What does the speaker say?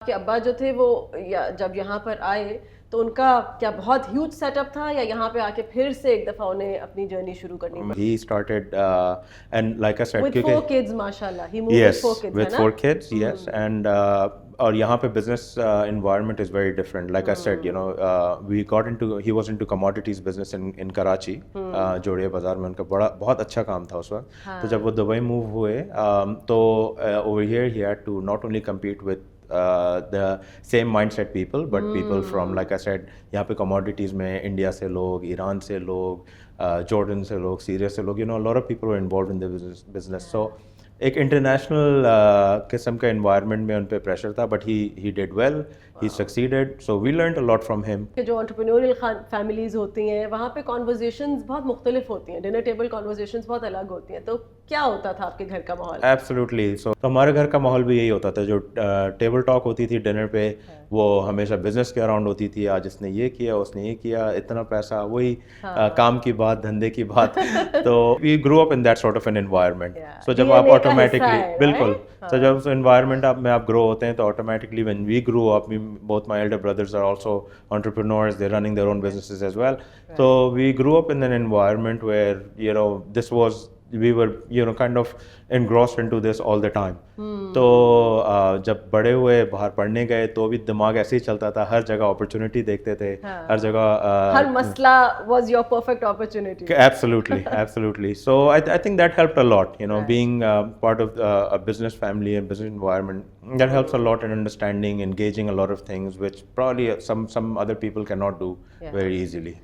आपके अब्बा जो थे वो जब यहाँ पर आए तो उनका क्या बहुत ह्यूज सेटअप था या यहाँ पे आके फिर से एक दफा उन्हें अपनी जर्नी शुरू करनी पड़ी? He started, and like I said, With क्योंकि 4 kids, माशाल्लाह. He moved with yes, 4 kids, है with ना? 4 kids, yes, and और यहाँ पे business environment is very different. Like I said, you know, he was into commodities business in Karachi, जोड़िया बाजार में उनका बहुत अच्छा काम था उस वक्त. तो जब वो दुबई मूव हुए, तो over here he had to not only compete with the same mindset people, but people from, like I said, यहाँ पे commodities में इंडिया से लोग, ईरान से लोग, जॉर्डन से लोग, सीरिया से लोग, you know, a lot of people were involved in the business. So एक इंटरनेशनल किस्म का environment में उन पे प्रेशर था, but he did well, he succeeded, so we learned a lot from him. कि जो एंटरप्रेन्योरियल फैमिलीज होती हैं वहाँ पे कॉन्वर्जेशंस बहुत मुख्तलिफ होती हैं, डिनर टेबल कॉन्वर्जेशंस बहुत अलग होती हैं, तो क्या होता था आपके घर का माहौल? Absolutely. So तो हमारे घर का माहौल भी यही होता था, जो टेबल टॉक होती थी डिनर पे, वो हमेशा बिजनेस के अराउंड होती थी. आज इसने ये किया, उसने ये किया, इतना पैसा, वही काम की बात, धंधे की बात. तो we grew up in that sort of an environment. So जब आप ऑटोमेटिकली, बिल्कुल, तो जब उस environment में आप ग्रो होते हैं, तो automatically when we grew up, both my elder brothers are also entrepreneurs, they're running their own businesses as well. So we grew up in an environment where, you know, we were, you know, kind of engrossed into this all the time. तो जब बड़े हुए, बाहर पढ़ने गए, तो भी दिमाग ऐसे ही चलता था, हर जगह अपॉर्चुनिटी देखते थे, हर जगह हर मसला was your perfect opportunity. Absolutely. So I think that helped a lot, you know, being part of a business family and business environment. That helps a lot in understanding, engaging a lot of things, which probably some other people cannot do very easily.